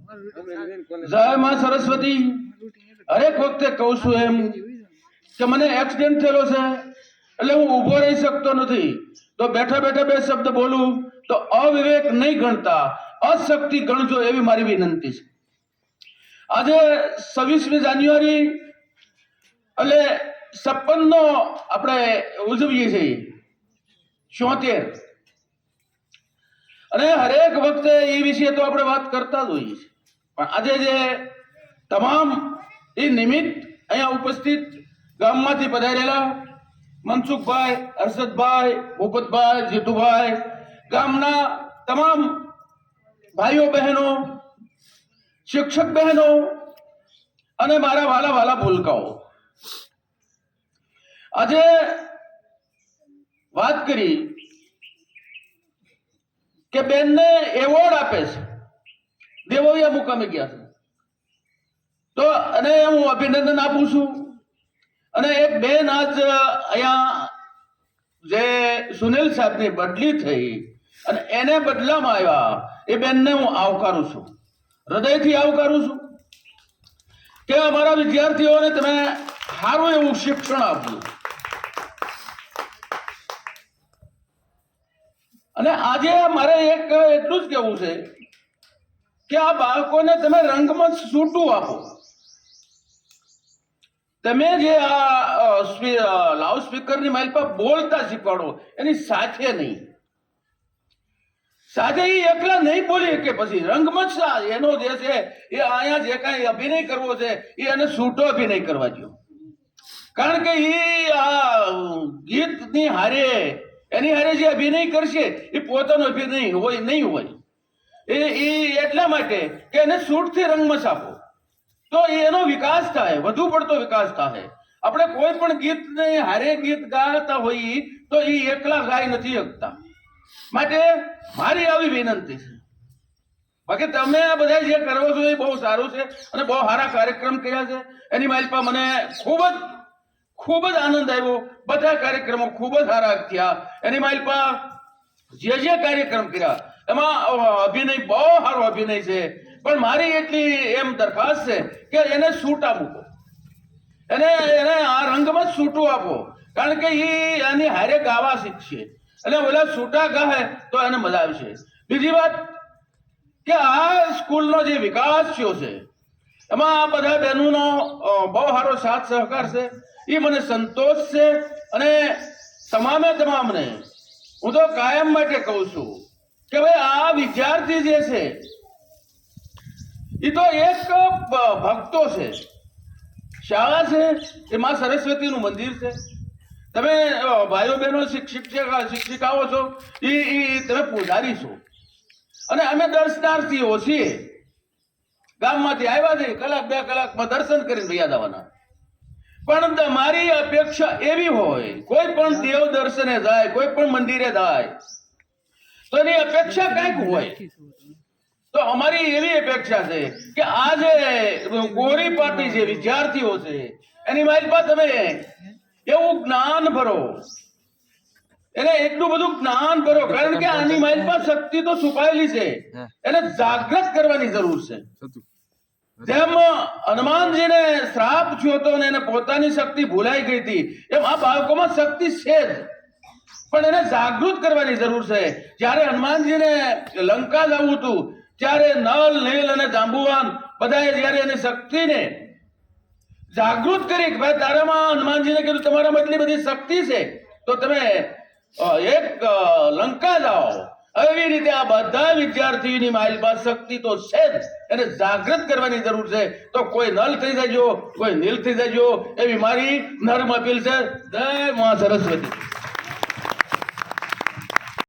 જય માં સરસ્વતી. હરેક વખતે કહું છું એમ કે મને એક્સિડન્ટ થયેલો છે એટલે હું ઊભો રહી શકતો નથી, તો બેઠા બેઠા બે શબ્દ બોલું તો અવિવેક નહીં ગણતા અશક્તિ ગણજો એવી મારી વિનંતી છે. આજે 26મી જાન્યુઆરી એટલે 56 નો આપણે ઉજવીએ છીએ 74, અને હરેક વખતે એ વિશે તો આપણે વાત કરતા જ હોઈએ છીએ, પણ આજે જે તમામ એ નિમિત્ત અહીંયા ઉપસ્થિત ગામમાંથી પધારેલા મનસુખભાઈ, હર્ષદભાઈ, ભૂપતભાઈ, જીતુભાઈ, ગામના તમામ ભાઈઓ બહેનો, શિક્ષક બહેનો અને મારા વાલા વાલા ભૂલકાઓ, આજે વાત કરી કે બેનને એવોર્ડ આપે છે, દેવોયા મુકામે ગયા છે, તો અને હું અભિનંદન આપું છું. અને એક બેન આજ અહીંયા જે સુનિલ સાહેબની બદલી થઈ અને એને બદલામાં આવ્યા, એ બેનને હું આવકારું છું, હૃદયથી આવકારું છું કે અમારા વિદ્યાર્થીઓને તમે સારું એવું શિક્ષણ આપ્યું. અને આજે મારે એક એટલું જ કહેવું છે કે આ બાળકોને તમે રંગમંચ છૂટું આપો. તમે જે આ લાઉડ સ્પીકરની માઇલ પર બોલતા શીખવાડો, એની સાથે નહીં, સાથે એ એકલા નહીં બોલી કે પછી રંગમંચ એનો જે છે એ અહીંયા જે કાંઈ અભિનય કરવો છે એ એને છૂટો અભિનય કરવા દો. કારણ કે એ આ ગીતની હારે એની હારે જે અભિનય કરશે એ પોતાનો અભિનય હોય નહીં હોય, એ એટલા માટે કે એને છૂટથી રંગમંચ આપો તો એનો વિકાસ થાય, વધુ પડતો વિકાસ થાય. આપણે કોઈ પણ ગીતને હારે ગીત ગાતા હોઈએ તો એ એકલા ગાઈ નથી શકતા. માટે મારી આવી વિનંતી છે. બાકી તમે આ બધા જે કરો છો એ બહુ સારું છે અને બહુ સારા કાર્યક્રમ કર્યા છે. એની માલપા મને ખૂબ જ આનંદ આવ્યો. બધા કાર્યક્રમો ખૂબ જ સારા થયા. એની માલપા જે કાર્યક્રમ કર્યા એમાં અભિનય બહુ સારો અભિનય છે, પણ મારી એટલી એમ દરખાસ્ત છે કે એને છૂટા મૂકો, એને આ રંગમાં છૂટું આપો, કારણ કે એ એની હારે ગાવા શીખશે અને ઓલા છૂટા ગાહે તો એને મજા આવશે. બીજી વાત કે આ સ્કૂલનો જે વિકાસ થયો છે એમાં આ બધા બહેનોનો બહુ સારો સાથ સહકાર છે, એ મને સંતોષ છે. અને તમામને હું તો કાયમ માટે કહું છું કે ભાઈ આ વિદ્યાર્થી જે છે એ તો એક ભક્તો છે. શાળા છે એ માં સરસ્વતીનું મંદિર છે. તમે ભાઈઓ બહેનો શિક્ષિકાઓ છો, એ તમે પૂજારી છો અને અમે દર્શનાર્થીઓ છીએ. ગામમાંથી આવ્યા છે, કલાક 2 કલાકમાં દર્શન કરીને વયા જવાના. પણ મારી અપેક્ષા એવી હોય, કોઈ પણ દેવ દર્શને જાય, કોઈ પણ મંદિરે જાય તો એની અપેક્ષા કંઈક હોય. તો અમારી એવી અપેક્ષા છે કે આ જે ગોરી પાટી જે વિદ્યાર્થીઓ છે એની માલપા તમે એવું જ્ઞાન ભરો, એને એટલું બધું જ્ઞાન ભરો, કારણ કે આની માલપા શક્તિ તો છુપાયેલી છે, એને જાગૃત કરવાની જરૂર છે. જેમ હનુમાનજીને શ્રાપ થયો હતો અને એને પોતાની શક્તિ ભૂલાઈ ગઈ હતી, એમ આ બાળકોમાં શક્તિ છે જ, પણ એને જાગૃત કરવાની જરૂર છે. જ્યારે હનુમાનજીને લંકા જવું હતું ત્યારે નલ, નીલ અને જાંબુવાન બધાએ જ્યારે એની શક્તિને જાગૃત કરી કે ભાઈ તારામાં, હનુમાનજીને કીધું તમારામાં એટલી બધી શક્તિ છે તો તમે એક લંકા જાઓ. એવી રીતે આ બધા વિદ્યાર્થીઓની માઇલમાં શક્તિ તો છે જ, એને જાગૃત કરવાની જરૂર છે. તો કોઈ નલ થઈ જજો, કોઈ નીલ થઈ જજો એવી મારી નર્મ અપીલ છે. જય મા સરસ્વતી.